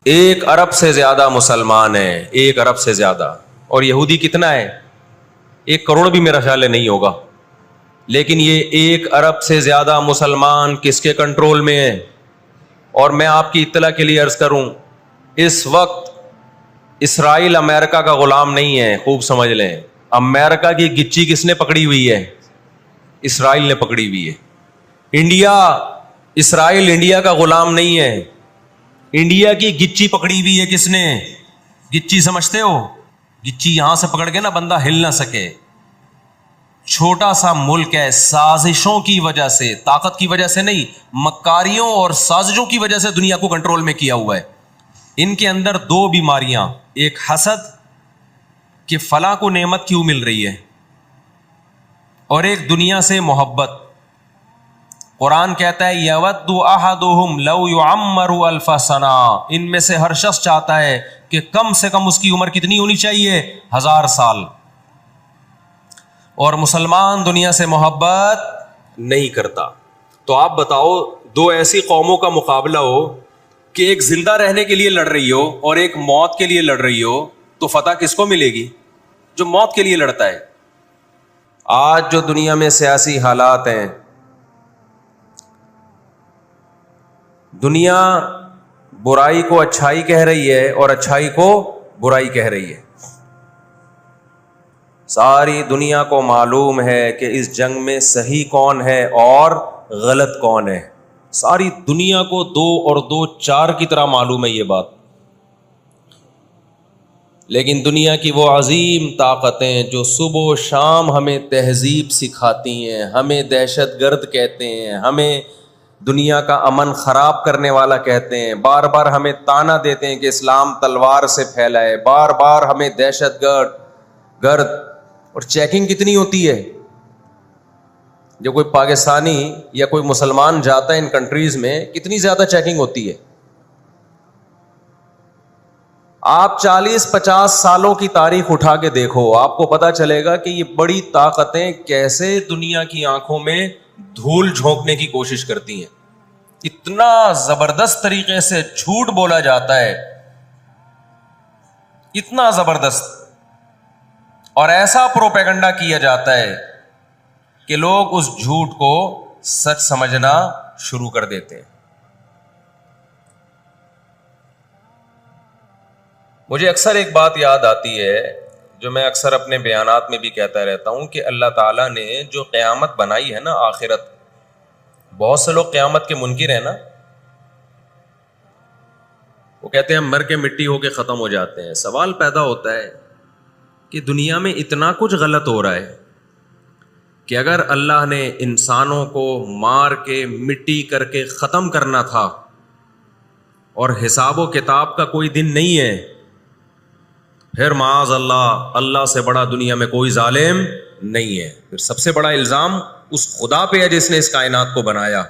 1 ارب سے زیادہ مسلمان ہیں, 1 ارب سے زیادہ. اور یہودی کتنا ہے؟ 1 کروڑ بھی میرا خیال ہے نہیں ہوگا. لیکن یہ 1 ارب سے زیادہ مسلمان کس کے کنٹرول میں ہیں؟ اور میں آپ کی اطلاع کے لیے عرض کروں, اس وقت اسرائیل امریکہ کا غلام نہیں ہے. خوب سمجھ لیں, امریکہ کی گچی کس نے پکڑی ہوئی ہے؟ اسرائیل نے پکڑی ہوئی ہے. انڈیا, اسرائیل انڈیا کا غلام نہیں ہے. انڈیا کی گچی پکڑی ہوئی ہے کس نے؟ گچی سمجھتے ہو؟ گچی یہاں سے پکڑ کے نا بندہ ہل نہ سکے. چھوٹا سا ملک ہے, سازشوں کی وجہ سے, طاقت کی وجہ سے نہیں, مکاریوں اور سازشوں کی وجہ سے دنیا کو کنٹرول میں کیا ہوا ہے. ان کے اندر 2 بیماریاں, ایک حسد کہ فلاں کو نعمت کیوں مل رہی ہے, اور ایک دنیا سے محبت. قرآن کہتا ہے یود احدہم لو یعمر الف سنہ, ان میں سے ہر شخص چاہتا ہے کہ کم سے کم اس کی عمر کتنی ہونی چاہیے؟ 1000 سال. اور مسلمان دنیا سے محبت نہیں کرتا. تو آپ بتاؤ, 2 ایسی قوموں کا مقابلہ ہو کہ ایک زندہ رہنے کے لیے لڑ رہی ہو اور ایک موت کے لیے لڑ رہی ہو, تو فتح کس کو ملے گی؟ جو موت کے لیے لڑتا ہے. آج جو دنیا میں سیاسی حالات ہیں, دنیا برائی کو اچھائی کہہ رہی ہے اور اچھائی کو برائی کہہ رہی ہے. ساری دنیا کو معلوم ہے کہ اس جنگ میں صحیح کون ہے اور غلط کون ہے. ساری دنیا کو 2 اور 2 4 کی طرح معلوم ہے یہ بات. لیکن دنیا کی وہ عظیم طاقتیں جو صبح و شام ہمیں تہذیب سکھاتی ہیں, ہمیں دہشت گرد کہتے ہیں, ہمیں دنیا کا امن خراب کرنے والا کہتے ہیں, بار بار ہمیں تانا دیتے ہیں کہ اسلام تلوار سے پھیلا ہے, بار بار ہمیں دہشت گرد. اور چیکنگ کتنی ہوتی ہے؟ جو کوئی پاکستانی یا کوئی مسلمان جاتا ہے ان کنٹریز میں, کتنی زیادہ چیکنگ ہوتی ہے. آپ 40-50 سالوں کی تاریخ اٹھا کے دیکھو, آپ کو پتا چلے گا کہ یہ بڑی طاقتیں کیسے دنیا کی آنکھوں میں دھول جھونکنے کی کوشش کرتی ہیں. اتنا زبردست طریقے سے جھوٹ بولا جاتا ہے, اتنا زبردست, اور ایسا پروپیگنڈا کیا جاتا ہے کہ لوگ اس جھوٹ کو سچ سمجھنا شروع کر دیتے ہیں. مجھے اکثر ایک بات یاد آتی ہے جو میں اکثر اپنے بیانات میں بھی کہتا رہتا ہوں کہ اللہ تعالیٰ نے جو قیامت بنائی ہے نا, آخرت, بہت سے لوگ قیامت کے منکر ہیں نا, وہ کہتے ہیں مر کے مٹی ہو کے ختم ہو جاتے ہیں. سوال پیدا ہوتا ہے کہ دنیا میں اتنا کچھ غلط ہو رہا ہے کہ اگر اللہ نے انسانوں کو مار کے مٹی کر کے ختم کرنا تھا اور حساب و کتاب کا کوئی دن نہیں ہے, پھر معاذ اللہ, اللہ سے بڑا دنیا میں کوئی ظالم نہیں ہے. پھر سب سے بڑا الزام اس خدا پہ ہے جس نے اس کائنات کو بنایا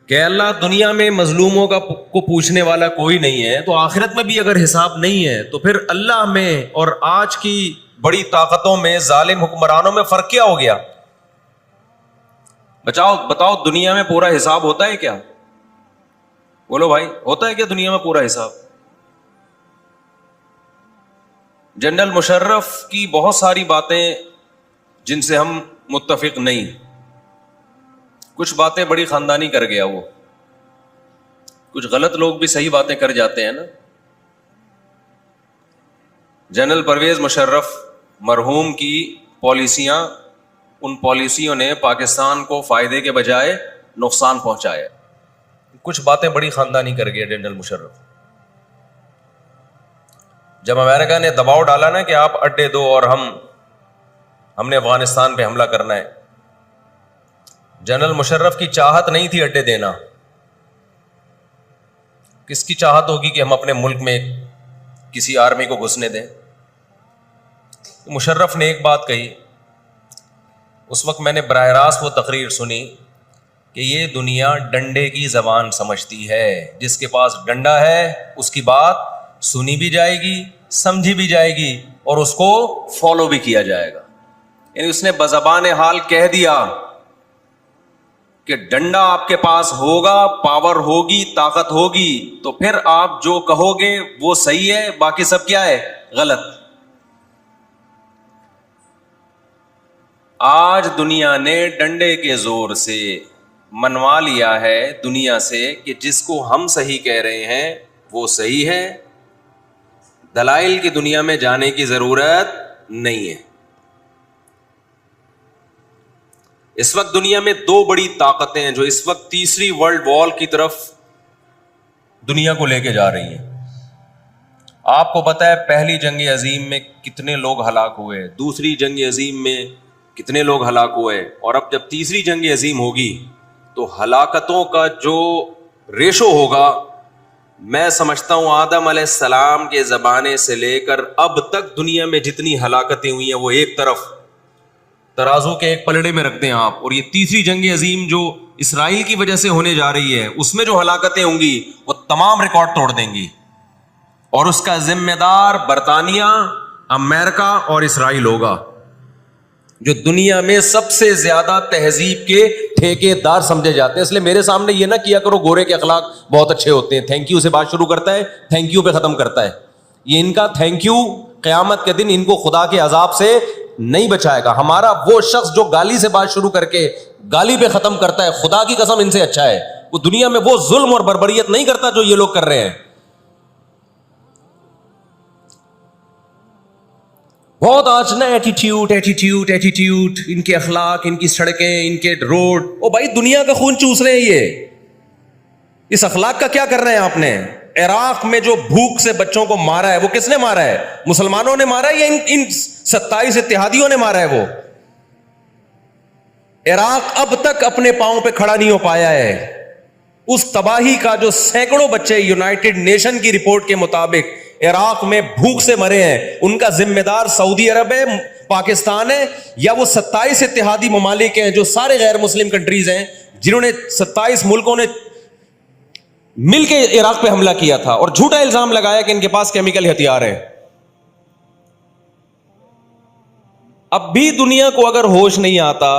کہ اللہ دنیا میں مظلوموں کو پوچھنے والا کوئی نہیں ہے, تو آخرت میں بھی اگر حساب نہیں ہے تو پھر اللہ میں اور آج کی بڑی طاقتوں میں, ظالم حکمرانوں میں فرق کیا ہو گیا؟ بتاؤ دنیا میں پورا حساب ہوتا ہے کیا؟ بولو بھائی, ہوتا ہے کیا دنیا میں پورا حساب؟ جنرل مشرف کی بہت ساری باتیں جن سے ہم متفق نہیں, کچھ باتیں بڑی خاندانی کر گیا وہ, کچھ غلط لوگ بھی صحیح باتیں کر جاتے ہیں نا. جنرل پرویز مشرف مرحوم کی پالیسیاں, ان پالیسیوں نے پاکستان کو فائدے کے بجائے نقصان پہنچایا. کچھ باتیں بڑی خاندانی کر گیا جنرل مشرف. جب امریکہ نے دباؤ ڈالا نا کہ آپ اڈے دو اور ہم نے افغانستان پہ حملہ کرنا ہے, جنرل مشرف کی چاہت نہیں تھی اڈے دینا. کس کی چاہت ہوگی کہ ہم اپنے ملک میں کسی آرمی کو گھسنے دیں؟ مشرف نے ایک بات کہی, اس وقت میں نے براہ راست وہ تقریر سنی کہ یہ دنیا ڈنڈے کی زبان سمجھتی ہے, جس کے پاس ڈنڈا ہے اس کی بات سنی بھی جائے گی, سمجھی بھی جائے گی, اور اس کو فالو بھی کیا جائے گا. یعنی اس نے بزبان حال کہہ دیا کہ ڈنڈا آپ کے پاس ہوگا، پاور ہوگی، طاقت ہوگی، تو پھر آپ جو کہو گے وہ صحیح ہے، باقی سب کیا ہے؟ غلط. آج دنیا نے ڈنڈے کے زور سے منوا لیا ہے دنیا سے کہ جس کو ہم صحیح کہہ رہے ہیں وہ صحیح ہے، دلائل کی دنیا میں جانے کی ضرورت نہیں ہے. اس وقت دنیا میں دو بڑی طاقتیں ہیں جو اس وقت تیسری ورلڈ وار کی طرف دنیا کو لے کے جا رہی ہیں. آپ کو پتا ہے پہلی جنگ عظیم میں کتنے لوگ ہلاک ہوئے، دوسری جنگ عظیم میں کتنے لوگ ہلاک ہوئے، اور اب جب تیسری جنگ عظیم ہوگی تو ہلاکتوں کا جو ریشو ہوگا، میں سمجھتا ہوں آدم علیہ السلام کے زمانے سے لے کر اب تک دنیا میں جتنی ہلاکتیں ہوئی ہیں وہ ایک طرف ترازو کے ایک پلڑے میں رکھ دیں آپ، اور یہ تیسری جنگ عظیم جو اسرائیل کی وجہ سے ہونے جا رہی ہے اس میں جو ہلاکتیں ہوں گی وہ تمام ریکارڈ توڑ دیں گی، اور اس کا ذمہ دار برطانیہ، امریکہ اور اسرائیل ہوگا، جو دنیا میں سب سے زیادہ تہذیب کے ٹھیکے دار سمجھے جاتے ہیں. اس لیے میرے سامنے یہ نہ کیا کرو گورے کے اخلاق بہت اچھے ہوتے ہیں، تھینک یو سے بات شروع کرتا ہے، تھینک یو پہ ختم کرتا ہے. یہ ان کا تھینک یو قیامت کے دن ان کو خدا کے عذاب سے نہیں بچائے گا. ہمارا وہ شخص جو گالی سے بات شروع کر کے گالی پہ ختم کرتا ہے، خدا کی قسم ان سے اچھا ہے. وہ دنیا میں وہ ظلم اور بربریت نہیں کرتا جو یہ لوگ کر رہے ہیں. بہت آج نا ایٹیٹیوڈ ایٹیٹیوڈ ایٹیٹیوڈ، ان کے اخلاق، ان کی سڑکیں، ان کے روڈ. او بھائی دنیا کا خون چوس رہے ہیں یہ. اس اخلاق کا کیا کر رہے ہیں آپ نے؟ عراق میں جو بھوک سے بچوں کو مارا ہے وہ کس نے مارا ہے؟ مسلمانوں نے مارا ہے یا ان 27 اتحادیوں نے مارا ہے؟ وہ عراق اب تک اپنے پاؤں پہ کھڑا نہیں ہو پایا ہے. اس تباہی کا جو سینکڑوں بچے یونائٹڈ نیشن کی رپورٹ کے مطابق عراق میں بھوک سے مرے ہیں، ان کا ذمہ دار سعودی عرب ہے، پاکستان ہے، یا وہ 27 اتحادی ممالک ہیں جو سارے غیر مسلم کنٹریز ہیں جنہوں نے 27 ملکوں نے مل کے عراق پہ حملہ کیا تھا اور جھوٹا الزام لگایا کہ ان کے پاس کیمیکل ہتھیار ہے. اب بھی دنیا کو اگر ہوش نہیں آتا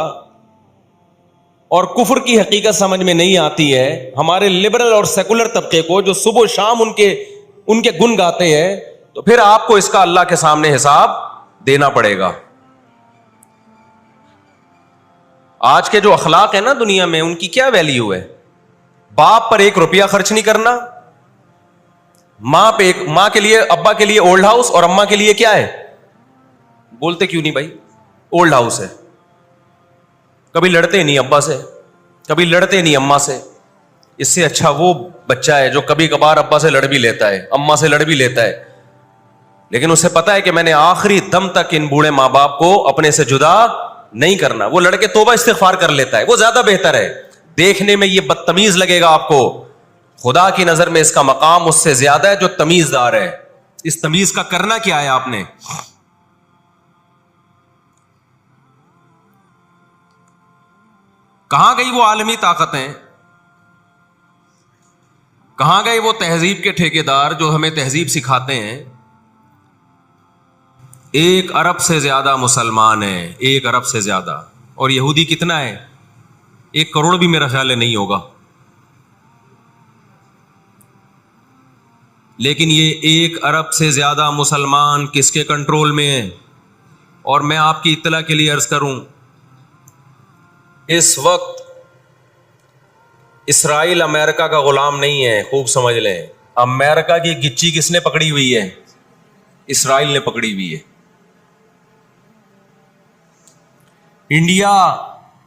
اور کفر کی حقیقت سمجھ میں نہیں آتی ہے، ہمارے لبرل اور سیکولر طبقے کو جو صبح و شام ان کے گن گاتے ہیں، تو پھر آپ کو اس کا اللہ کے سامنے حساب دینا پڑے گا. آج کے جو اخلاق ہیں نا دنیا میں، ان کی کیا ویلیو ہے؟ باپ پر 1 روپیہ خرچ نہیں کرنا، ماں کے لیے، ابا کے لیے اولڈ ہاؤس، اور اماں کے لیے کیا ہے؟ بولتے کیوں نہیں بھائی؟ اولڈ ہاؤس ہے. کبھی لڑتے نہیں ابا سے، کبھی لڑتے نہیں اماں سے. اس سے اچھا وہ بچہ ہے جو کبھی کبھار ابا سے لڑ بھی لیتا ہے، اماں سے لڑ بھی لیتا ہے، لیکن اسے پتا ہے کہ میں نے آخری دم تک ان بوڑھے ماں باپ کو اپنے سے جدا نہیں کرنا. وہ لڑکے توبہ استغفار کر لیتا ہے، وہ زیادہ بہتر ہے. دیکھنے میں یہ بدتمیز لگے گا آپ کو، خدا کی نظر میں اس کا مقام اس سے زیادہ ہے جو تمیز دار ہے. اس تمیز کا کرنا کیا ہے آپ نے؟ کہاں گئی وہ عالمی طاقتیں؟ کہاں گئے وہ تہذیب کے ٹھیکیدار جو ہمیں تہذیب سکھاتے ہیں؟ 1 ارب سے زیادہ مسلمان ہیں، 1 ارب سے زیادہ. اور یہودی کتنا ہے؟ 1 کروڑ بھی میرا خیال ہے نہیں ہوگا. لیکن یہ 1 ارب سے زیادہ مسلمان کس کے کنٹرول میں ہیں؟ اور میں آپ کی اطلاع کے لیے عرض کروں، اس وقت اسرائیل امریکہ کا غلام نہیں ہے. خوب سمجھ لیں، امریکہ کی گچی کس نے پکڑی ہوئی ہے؟ اسرائیل نے پکڑی ہوئی ہے.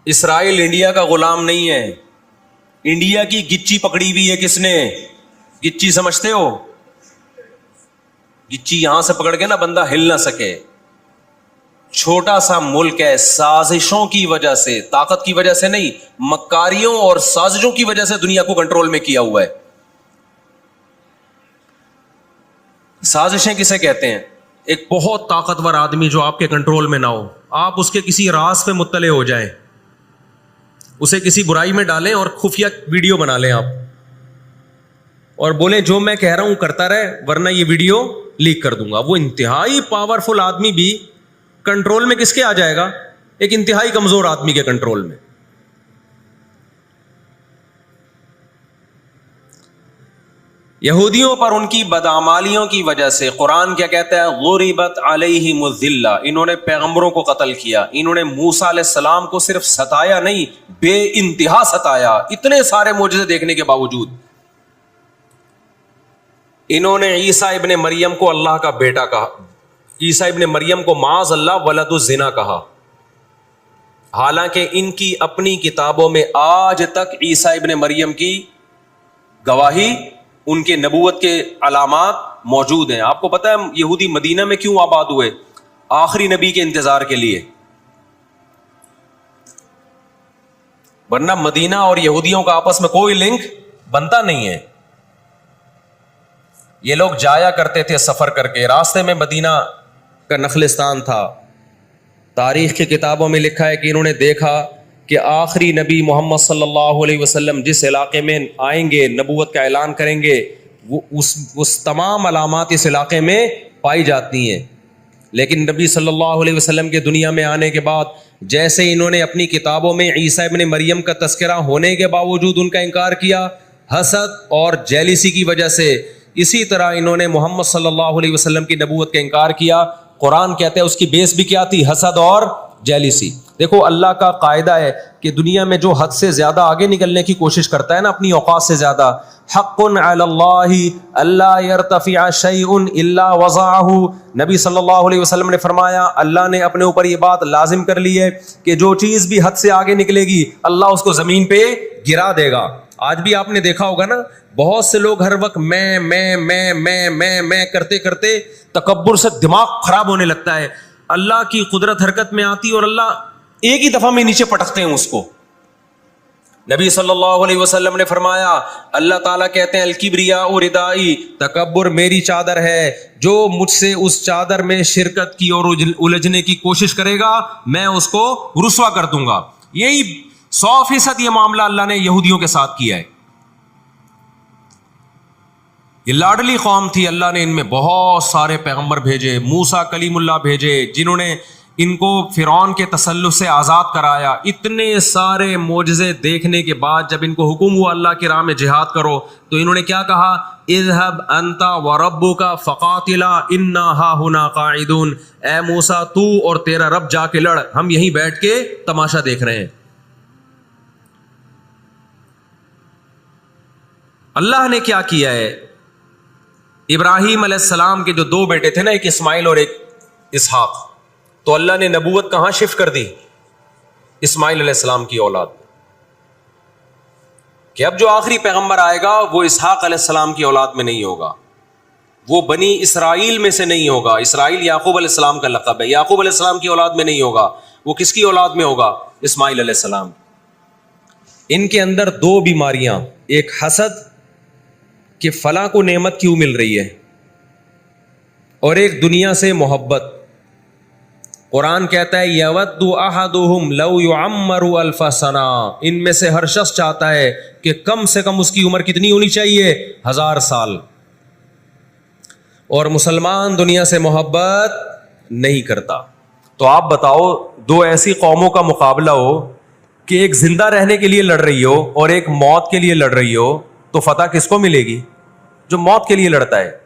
اسرائیل انڈیا کا غلام نہیں ہے. انڈیا کی گچی پکڑی ہوئی ہے کس نے؟ گچی سمجھتے ہو؟ گچی یہاں سے پکڑ کے نا بندہ ہل نہ سکے. چھوٹا سا ملک ہے، سازشوں کی وجہ سے، طاقت کی وجہ سے نہیں، مکاریوں اور سازشوں کی وجہ سے دنیا کو کنٹرول میں کیا ہوا ہے. سازشیں کسے کہتے ہیں؟ ایک بہت طاقتور آدمی جو آپ کے کنٹرول میں نہ ہو، آپ اس کے کسی راز پہ مطلع ہو جائیں، اسے کسی برائی میں ڈالیں اور خفیہ ویڈیو بنا لیں آپ، اور بولیں جو میں کہہ رہا ہوں کرتا رہے ورنہ یہ ویڈیو لیک کر دوں گا. وہ انتہائی پاورفل آدمی بھی کنٹرول میں کس کے آ جائے گا؟ ایک انتہائی کمزور آدمی کے کنٹرول میں. یہودیوں پر ان کی بدعمالیوں کی وجہ سے قرآن کیا کہتا ہے؟ غربت علیہم الذلہ، انہوں نے پیغمبروں کو قتل کیا، انہوں نے موسیٰ علیہ السلام کو صرف ستایا نہیں، بے انتہا ستایا، اتنے سارے معجزے دیکھنے کے باوجود۔ انہوں نے عیسیٰ ابن مریم کو اللہ کا بیٹا کہا، عیسیٰ ابن مریم کو معاذ اللہ ولد الزنا کہا، حالانکہ ان کی اپنی کتابوں میں آج تک عیسیٰ ابن مریم کی گواہی، ان کے نبوت کے علامات موجود ہیں۔ آپ کو پتہ ہے یہودی مدینہ میں کیوں آباد ہوئے؟ آخری نبی کے انتظار کے لیے، ورنہ مدینہ اور یہودیوں کا آپس میں کوئی لنک بنتا نہیں ہے۔ یہ لوگ جایا کرتے تھے سفر کر کے، راستے میں مدینہ کا نخلستان تھا۔ تاریخ کی کتابوں میں لکھا ہے کہ انہوں نے دیکھا کہ آخری نبی محمد صلی اللہ علیہ وسلم جس علاقے میں آئیں گے، نبوت کا اعلان کریں گے، وہ اس تمام علامات اس علاقے میں پائی جاتی ہیں۔ لیکن نبی صلی اللہ علیہ وسلم کے دنیا میں آنے کے بعد جیسے انہوں نے اپنی کتابوں میں عیسیٰ ابن مریم کا تذکرہ ہونے کے باوجود ان کا انکار کیا حسد اور جیلیسی کی وجہ سے، اسی طرح انہوں نے محمد صلی اللہ علیہ وسلم کی نبوت کا انکار کیا۔ قرآن کہتا ہے اس کی بیس بھی کیا تھی؟ حسد اور جیلیسی۔ دیکھو اللہ کا قاعدہ ہے کہ دنیا میں جو حد سے زیادہ آگے نکلنے کی کوشش کرتا ہے نا، اپنی اوقات سے زیادہ، حق علی اللہ الا یرتفع شیء الا وضعہ، نبی صلی اللہ علیہ وسلم نے فرمایا اللہ نے اپنے اوپر یہ بات لازم کر لی ہے کہ جو چیز بھی حد سے آگے نکلے گی اللہ اس کو زمین پہ گرا دے گا۔ آج بھی آپ نے دیکھا ہوگا نا، بہت سے لوگ ہر وقت میں کرتے کرتے تکبر سے دماغ خراب ہونے لگتا ہے۔ اللہ کی قدرت حرکت میں آتی اور اللہ ایک ہی دفعہ میں نیچے پٹکتے ہیں اس کو۔ نبی صلی اللہ علیہ وسلم نے فرمایا اللہ تعالیٰ کہتے ہیں الکبریاء ردائی، تکبر میری چادر ہے، جو مجھ سے اس چادر میں شرکت کی اور الجھنے کی کوشش کرے گا میں اس کو رسوا کر دوں گا۔ یہی 100% یہ معاملہ اللہ نے یہودیوں کے ساتھ کیا ہے۔ یہ لاڈلی قوم تھی، اللہ نے ان میں بہت سارے پیغمبر بھیجے، موسیٰ کلیم اللہ بھیجے جنہوں نے ان کو فرعون کے تسلط سے آزاد کرایا۔ اتنے سارے معجزے دیکھنے کے بعد جب ان کو حکم ہوا اللہ کی راہ میں جہاد کرو تو انہوں نے کیا کہا؟ اذهب انت وربک فقاتلا انا ہاہنا قاعدون، اے موسیٰ تو اور تیرا رب جا کے لڑ، ہم یہیں بیٹھ کے تماشا دیکھ رہے ہیں۔ اللہ نے کیا کیا ہے؟ ابراہیم علیہ السلام کے جو 2 بیٹے تھے نا، ایک اسماعیل اور ایک اسحاق، تو اللہ نے نبوت کہاں شفٹ کر دی؟ اسماعیل علیہ السلام کی اولاد، کہ اب جو آخری پیغمبر آئے گا وہ اسحاق علیہ السلام کی اولاد میں نہیں ہوگا، وہ بنی اسرائیل میں سے نہیں ہوگا۔ اسرائیل یعقوب علیہ السلام کا لقب ہے، یعقوب علیہ السلام کی اولاد میں نہیں ہوگا، وہ کس کی اولاد میں ہوگا؟ اسماعیل علیہ السلام۔ ان کے اندر 2 بیماریاں، ایک حسد کہ فلاں کو نعمت کیوں مل رہی ہے، اور ایک دنیا سے محبت۔ قرآن کہتا ہے یود احدہم لو یعمر الف سنہ، ان میں سے ہر شخص چاہتا ہے کہ کم سے کم اس کی عمر کتنی ہونی چاہیے؟ 1000 سال۔ اور مسلمان دنیا سے محبت نہیں کرتا۔ تو آپ بتاؤ 2 ایسی قوموں کا مقابلہ ہو کہ ایک زندہ رہنے کے لیے لڑ رہی ہو اور ایک موت کے لیے لڑ رہی ہو، تو فتح کس کو ملے گی؟ جو موت کے لیے لڑتا ہے۔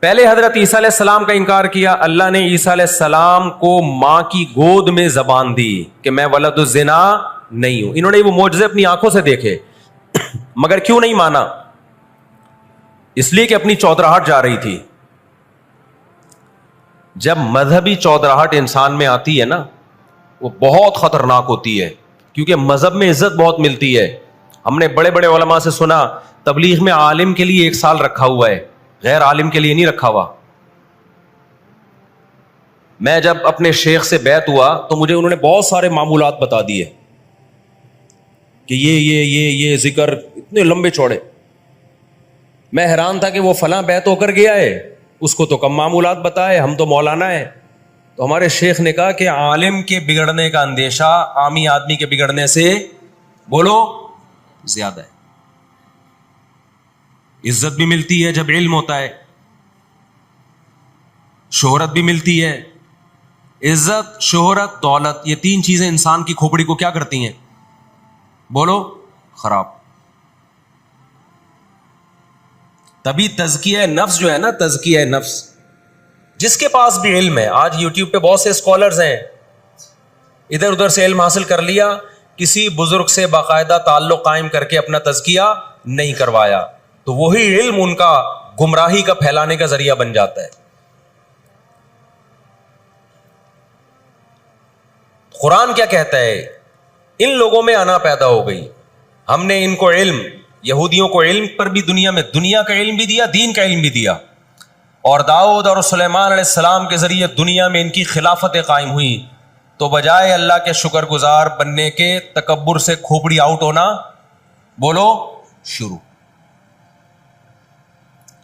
پہلے حضرت عیسیٰ علیہ السلام کا انکار کیا، اللہ نے عیسیٰ علیہ السلام کو ماں کی گود میں زبان دی کہ میں ولد الزنا نہیں ہوں۔ انہوں نے وہ معجزے اپنی آنکھوں سے دیکھے، مگر کیوں نہیں مانا؟ اس لیے کہ اپنی چودراہٹ جا رہی تھی۔ جب مذہبی چودراہٹ انسان میں آتی ہے نا، وہ بہت خطرناک ہوتی ہے، کیونکہ مذہب میں عزت بہت ملتی ہے۔ ہم نے بڑے بڑے علماء سے سنا تبلیغ میں عالم کے لیے 1 سال رکھا ہوا ہے، غیر عالم کے لیے نہیں رکھا ہوا۔ میں جب اپنے شیخ سے بیعت ہوا تو مجھے انہوں نے بہت سارے معمولات بتا دیے کہ یہ ذکر اتنے لمبے چوڑے۔ میں حیران تھا کہ وہ فلاں بیعت ہو کر گیا ہے، اس کو تو کم معمولات بتائے، ہم تو مولانا ہیں۔ تو ہمارے شیخ نے کہا کہ عالم کے بگڑنے کا اندیشہ عامی آدمی کے بگڑنے سے بولو زیادہ ہے۔ عزت بھی ملتی ہے جب علم ہوتا ہے، شہرت بھی ملتی ہے۔ عزت، شہرت، دولت، یہ 3 چیزیں انسان کی کھوپڑی کو کیا کرتی ہیں؟ بولو خراب. تبھی تزکیہ نفس جو ہے نا، تزکیہ نفس، جس کے پاس بھی علم ہے، آج یوٹیوب پہ بہت سے اسکالرز ہیں، ادھر ادھر سے علم حاصل کر لیا، کسی بزرگ سے باقاعدہ تعلق قائم کر کے اپنا تزکیہ نہیں کروایا، تو وہی علم ان کا گمراہی کا پھیلانے کا ذریعہ بن جاتا ہے. قرآن کیا کہتا ہے؟ ان لوگوں میں انا پیدا ہو گئی، ہم نے ان کو علم، یہودیوں کو علم پر بھی دنیا کا علم بھی دیا، دین کا علم بھی دیا، اور داؤد اور سلیمان علیہ السلام کے ذریعے دنیا میں ان کی خلافتیں قائم ہوئی، تو بجائے اللہ کے شکر گزار بننے کے تکبر سے کھوپڑی آؤٹ ہونا بولو شروع.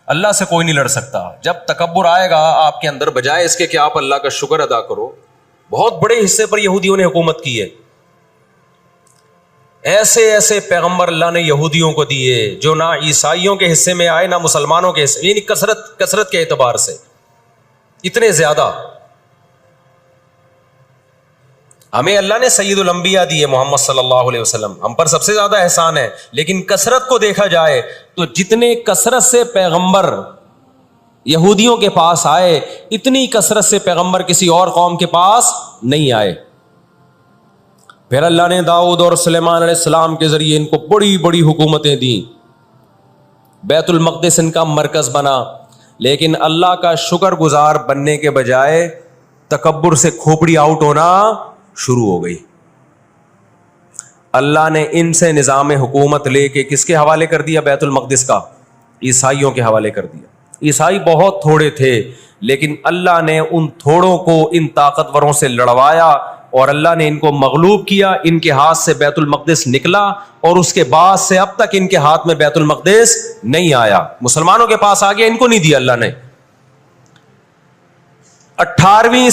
اللہ سے کوئی نہیں لڑ سکتا. جب تکبر آئے گا آپ کے اندر، بجائے اس کے کہ آپ اللہ کا شکر ادا کرو. بہت بڑے حصے پر یہودیوں نے حکومت کی ہے، ایسے ایسے پیغمبر اللہ نے یہودیوں کو دیے جو نہ عیسائیوں کے حصے میں آئے نہ مسلمانوں کے حصے، یعنی کثرت کے اعتبار سے اتنے زیادہ. ہمیں اللہ نے سید الانبیاء دیے محمد صلی اللہ علیہ وسلم، ہم پر سب سے زیادہ احسان ہے. لیکن کثرت کو دیکھا جائے تو جتنے کثرت سے پیغمبر یہودیوں کے پاس آئے، اتنی کثرت سے پیغمبر کسی اور قوم کے پاس نہیں آئے. پھر اللہ نے داؤد اور سلیمان علیہ السلام کے ذریعے ان کو بڑی بڑی حکومتیں دیں، بیت المقدس ان کا مرکز بنا. لیکن اللہ کا شکر گزار بننے کے بجائے تکبر سے کھوپڑی آؤٹ ہونا شروع ہو گئی. اللہ نے ان سے نظام حکومت لے کے کس کے حوالے کر دیا؟ بیت المقدس کا عیسائیوں کے حوالے کر دیا. عیسائی بہت تھوڑے تھے، لیکن اللہ نے ان تھوڑوں کو ان طاقتوروں سے لڑوایا، اور اللہ نے ان کو مغلوب کیا. ان کے ہاتھ سے بیت المقدس نکلا، اور اس کے بعد سے اب تک ان کے ہاتھ میں بیت المقدس نہیں آیا. مسلمانوں کے پاس آ گیا، ان کو نہیں دیا اللہ نے. 18ویں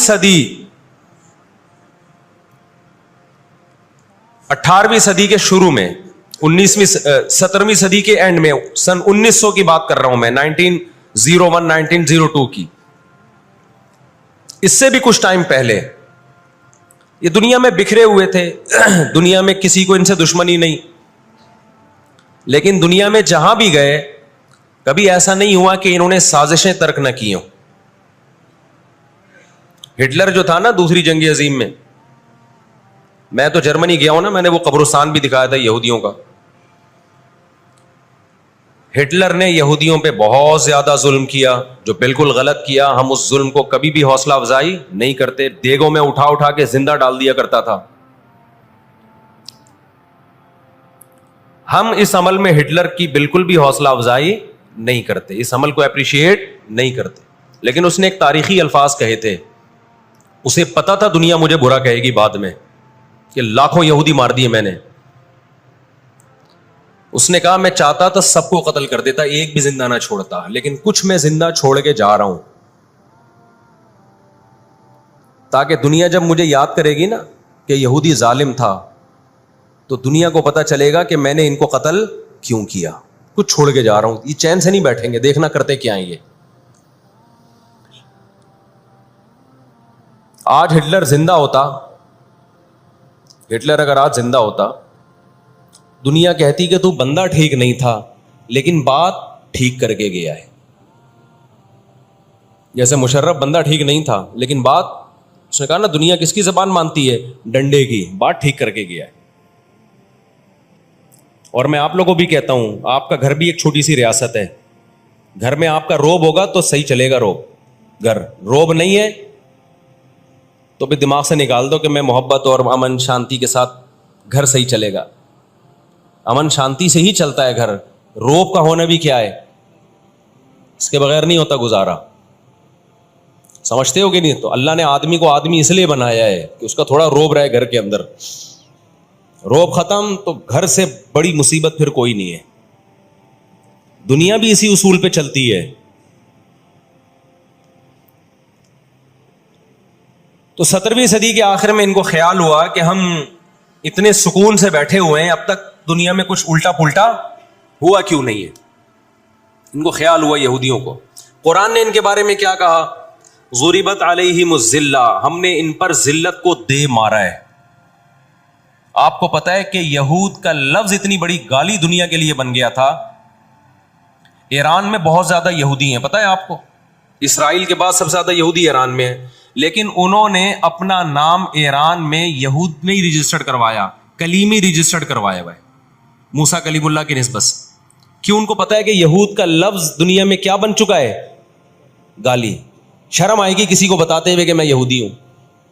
صدی کے شروع میں، 17ویں صدی کے اینڈ میں، سن 1900 کی بات کر رہا ہوں میں، 1901 1902 کی، اس سے بھی کچھ ٹائم پہلے، یہ دنیا میں بکھرے ہوئے تھے. دنیا میں کسی کو ان سے دشمنی نہیں، لیکن دنیا میں جہاں بھی گئے کبھی ایسا نہیں ہوا کہ انہوں نے سازشیں ترک نہ کی ہوں. ہٹلر جو تھا نا دوسری جنگ عظیم میں، میں تو جرمنی گیا ہوں نا، میں نے وہ قبرستان بھی دکھایا تھا یہودیوں کا. ہٹلر نے یہودیوں پہ بہت زیادہ ظلم کیا، جو بالکل غلط کیا. ہم اس ظلم کو کبھی بھی حوصلہ افزائی نہیں کرتے، دیگوں میں اٹھا اٹھا کے زندہ ڈال دیا کرتا تھا. ہم اس عمل میں ہٹلر کی بالکل بھی حوصلہ افزائی نہیں کرتے، اس عمل کو اپریشیٹ نہیں کرتے. لیکن اس نے ایک تاریخی الفاظ کہے تھے، اسے پتا تھا دنیا مجھے برا کہے گی بعد میں، کہ لاکھوں یہودی مار دیے میں نے. اس نے کہا میں چاہتا تھا سب کو قتل کر دیتا، ایک بھی زندہ نہ چھوڑتا، لیکن کچھ میں زندہ چھوڑ کے جا رہا ہوں، تاکہ دنیا جب مجھے یاد کرے گی نا کہ یہودی ظالم تھا، تو دنیا کو پتا چلے گا کہ میں نے ان کو قتل کیوں کیا. کچھ چھوڑ کے جا رہا ہوں، یہ چین سے نہیں بیٹھیں گے، دیکھنا کرتے کیا ہیں یہ. آج ہٹلر زندہ ہوتا، ہٹلر اگر آج زندہ ہوتا، دنیا کہتی کہ تو بندہ ٹھیک نہیں تھا لیکن بات ٹھیک کر کے گیا ہے. جیسے مشرف بندہ ٹھیک نہیں تھا لیکن بات، اس نے کہا نا دنیا کس کی زبان مانتی ہے؟ ڈنڈے کی. بات ٹھیک کر کے گیا ہے. اور میں آپ لوگوں کو بھی کہتا ہوں، آپ کا گھر بھی ایک چھوٹی سی ریاست ہے، گھر میں آپ کا روب ہوگا تو صحیح چلے گا. گھر روب نہیں ہے تو بھی دماغ سے نکال دو کہ میں محبت اور امن شانتی کے ساتھ گھر صحیح چلے گا. امن شانتی سے ہی چلتا ہے گھر. روب کا ہونا بھی کیا ہے؟ اس کے بغیر نہیں ہوتا گزارا. سمجھتے ہو کہ نہیں؟ تو اللہ نے آدمی کو آدمی اس لیے بنایا ہے کہ اس کا تھوڑا روب رہے گھر کے اندر. روب ختم تو گھر سے بڑی مصیبت پھر کوئی نہیں ہے. دنیا بھی اسی اصول پہ چلتی ہے. تو 17ویں صدی کے آخر میں ان کو خیال ہوا کہ ہم اتنے سکون سے بیٹھے ہوئے ہیں، اب تک دنیا میں کچھ الٹا پلٹا ہوا کیوں نہیں ہے. ان کو خیال ہوا یہودیوں کو. قرآن نے ان کے بارے میں کیا کہا؟ ضربت علیہم الذلہ، ہم نے ان پر ذلت کو دے مارا ہے. آپ کو پتا ہے کہ یہود کا لفظ اتنی بڑی گالی دنیا کے لیے بن گیا تھا. ایران میں بہت زیادہ یہودی ہیں, پتا ہے آپ کو, اسرائیل کے بعد سب سے زیادہ یہودی ایران میں ہیں, لیکن انہوں نے اپنا نام ایران میں یہود میں ہی رجسٹرڈ کروایا, کلیمی رجسٹرڈ کروایا ہوا ہے موسیٰ کلیم اللہ کی نسبت. کیوں؟ ان کو پتا ہے کہ یہود کا لفظ دنیا میں کیا بن چکا ہے, گالی. شرم آئے گی کسی کو بتاتے ہوئے کہ میں یہودی ہوں,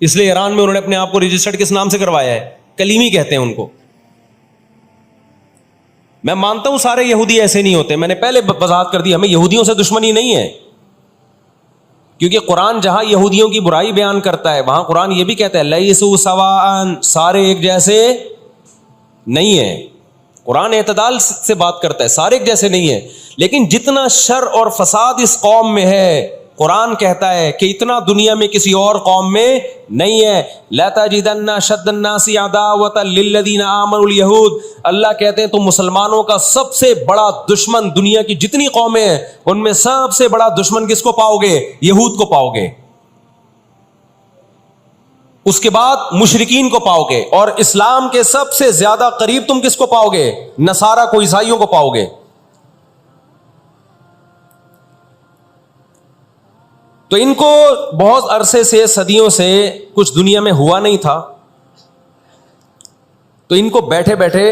اس لیے ایران میں انہوں نے اپنے آپ کو رجسٹرڈ کس نام سے کروایا ہے, کلیمی کہتے ہیں ان کو. میں مانتا ہوں سارے یہودی ایسے نہیں ہوتے, میں نے پہلے وضاحت کر دی, ہمیں یہودیوں سے دشمنی نہیں ہے, کیونکہ قرآن جہاں یہودیوں کی برائی بیان کرتا ہے وہاں قرآن یہ بھی کہتا ہے لیسوا سواء, سارے ایک جیسے نہیں ہیں. قرآن اعتدال سے بات کرتا ہے, سارے ایک جیسے نہیں ہیں, لیکن جتنا شر اور فساد اس قوم میں ہے قرآن کہتا ہے کہ اتنا دنیا میں کسی اور قوم میں نہیں ہے. لَتَجِدَنَّ أَشَدَّ النَّاسِ عَدَاوَةً لِلَّذِينَ آمَنُوا الْيَهُودَ, اللہ کہتے ہیں تو مسلمانوں کا سب سے بڑا دشمن, دنیا کی جتنی قومیں ہیں ان میں سب سے بڑا دشمن کس کو پاؤ گے, یہود کو پاؤ گے. اس کے بعد مشرکین کو پاؤ گے, اور اسلام کے سب سے زیادہ قریب تم کس کو پاؤ گے, نصارہ کو, عیسائیوں کو پاؤ گے. تو ان کو بہت عرصے سے, صدیوں سے کچھ دنیا میں ہوا نہیں تھا, تو ان کو بیٹھے بیٹھے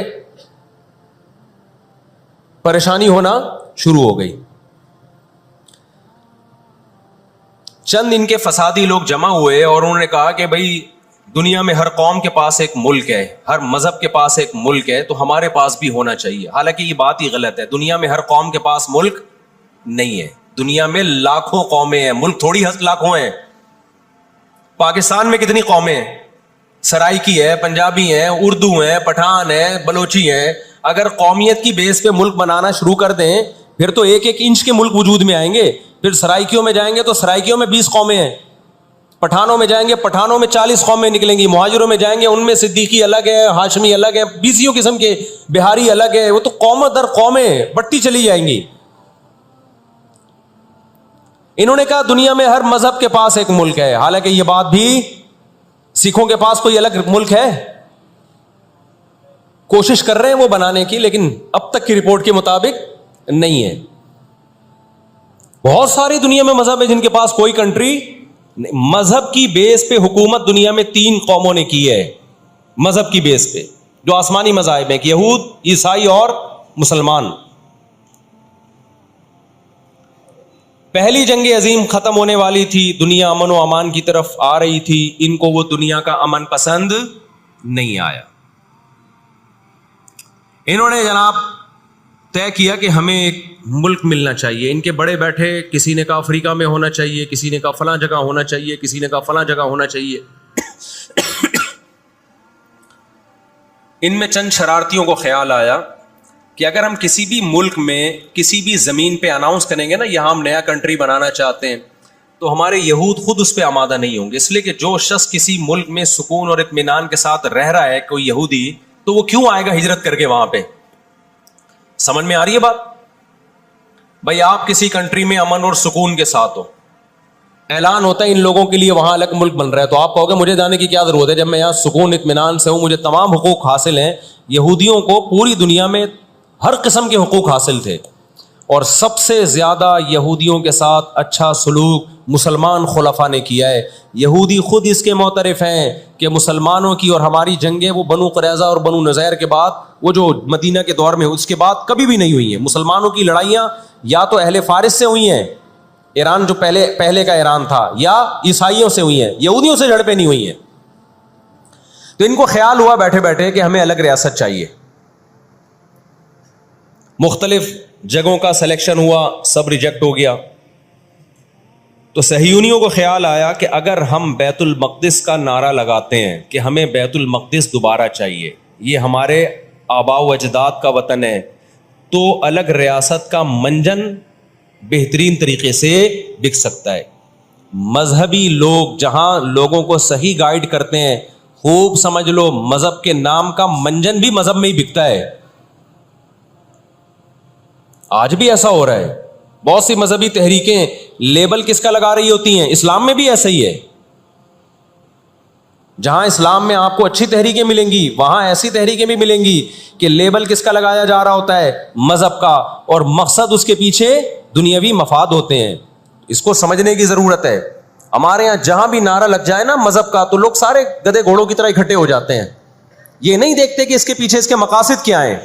پریشانی ہونا شروع ہو گئی. چند ان کے فسادی لوگ جمع ہوئے اور انہوں نے کہا کہ بھائی دنیا میں ہر قوم کے پاس ایک ملک ہے, ہر مذہب کے پاس ایک ملک ہے, تو ہمارے پاس بھی ہونا چاہیے. حالانکہ یہ بات ہی غلط ہے, دنیا میں ہر قوم کے پاس ملک نہیں ہے, دنیا میں لاکھوں قومیں ہیں, ملک تھوڑی لاکھوں ہیں. پاکستان میں کتنی قومیں ہیں, سرائکی ہے, پنجابی ہیں, اردو ہیں, پٹھان ہیں, بلوچی ہیں. اگر قومیت کی بیس پہ ملک بنانا شروع کر دیں پھر تو ایک ایک انچ کے ملک وجود میں آئیں گے. پھر سرائکیوں میں جائیں گے تو سرائکیوں میں 20 قومیں ہیں, پٹھانوں میں جائیں گے پٹھانوں میں 40 قومیں نکلیں گی, مہاجروں میں جائیں گے ان میں صدیقی الگ ہے, ہاشمی الگ ہے, 20 قسم کے, بہاری الگ ہے. وہ تو قوم در قومیں بٹی چلی جائیں گی. انہوں نے کہا دنیا میں ہر مذہب کے پاس ایک ملک ہے, حالانکہ یہ بات بھی سکھوں کے پاس کوئی الگ ملک ہے, کوشش کر رہے ہیں وہ بنانے کی, لیکن اب تک کی رپورٹ کے مطابق نہیں ہے. بہت ساری دنیا میں مذہب ہے جن کے پاس کوئی کنٹری, مذہب کی بیس پہ حکومت دنیا میں 3 قوموں نے کی ہے, مذہب کی بیس پہ, جو آسمانی مذاہب ہیں, یہود, عیسائی اور مسلمان. پہلی جنگ عظیم ختم ہونے والی تھی, دنیا امن و امان کی طرف آ رہی تھی, ان کو وہ دنیا کا امن پسند نہیں آیا. انہوں نے جناب طے کیا کہ ہمیں ایک ملک ملنا چاہیے. ان کے بڑے بیٹھے, کسی نے کہا افریقہ میں ہونا چاہیے, کسی نے کہا فلاں جگہ ہونا چاہیے, کسی نے کہا فلاں جگہ ہونا چاہیے. ان میں چند شرارتیوں کو خیال آیا کہ اگر ہم کسی بھی ملک میں کسی بھی زمین پہ اناؤنس کریں گے نا یہاں ہم نیا کنٹری بنانا چاہتے ہیں, تو ہمارے یہود خود اس پہ آمادہ نہیں ہوں گے. اس لیے کہ جو شخص کسی ملک میں سکون اور اطمینان کے ساتھ رہ رہا ہے, کوئی یہودی, تو وہ کیوں آئے گا ہجرت کر کے وہاں پہ. سمجھ میں آ رہی ہے بات؟ بھائی آپ کسی کنٹری میں امن اور سکون کے ساتھ ہو, اعلان ہوتا ہے ان لوگوں کے لیے وہاں الگ ملک بن رہا ہے, تو آپ کہو گے مجھے جانے کی کیا ضرورت ہے جب میں یہاں سکون اطمینان سے ہوں, مجھے تمام حقوق حاصل ہیں. یہودیوں کو پوری دنیا میں ہر قسم کے حقوق حاصل تھے, اور سب سے زیادہ یہودیوں کے ساتھ اچھا سلوک مسلمان خلفاء نے کیا ہے. یہودی خود اس کے معترف ہیں کہ مسلمانوں کی اور ہماری جنگیں وہ بنو قریظہ اور بنو نذیر کے بعد, وہ جو مدینہ کے دور میں اس کے بعد کبھی بھی نہیں ہوئی ہیں. مسلمانوں کی لڑائیاں یا تو اہل فارس سے ہوئی ہیں, ایران جو پہلے کا ایران تھا, یا عیسائیوں سے ہوئی ہیں, یہودیوں سے جھڑپیں نہیں ہوئی ہیں. تو ان کو خیال ہوا بیٹھے بیٹھے کہ ہمیں الگ ریاست چاہیے. مختلف جگہوں کا سلیکشن ہوا, سب ریجیکٹ ہو گیا. تو صہیونیوں کو خیال آیا کہ اگر ہم بیت المقدس کا نعرہ لگاتے ہیں کہ ہمیں بیت المقدس دوبارہ چاہیے, یہ ہمارے آباء و اجداد کا وطن ہے, تو الگ ریاست کا منجن بہترین طریقے سے بک سکتا ہے. مذہبی لوگ جہاں لوگوں کو صحیح گائیڈ کرتے ہیں, خوب سمجھ لو مذہب کے نام کا منجن بھی مذہب میں ہی بکتا ہے. آج بھی ایسا ہو رہا ہے. بہت سی مذہبی تحریکیں لیبل کس کا لگا رہی ہوتی ہیں, اسلام میں بھی ایسا ہی ہے. جہاں اسلام میں آپ کو اچھی تحریکیں ملیں گی وہاں ایسی تحریکیں بھی ملیں گی کہ لیبل کس کا لگایا جا رہا ہوتا ہے؟ مذہب کا، اور مقصد اس کے پیچھے دنیاوی مفاد ہوتے ہیں. اس کو سمجھنے کی ضرورت ہے. ہمارے یہاں جہاں بھی نعرہ لگ جائے نا مذہب کا تو لوگ سارے گدھے گھوڑوں کی طرح اکٹھے ہو جاتے ہیں. یہ نہیں دیکھتے کہ اس کے پیچھے اس کے مقاصد کیا ہیں.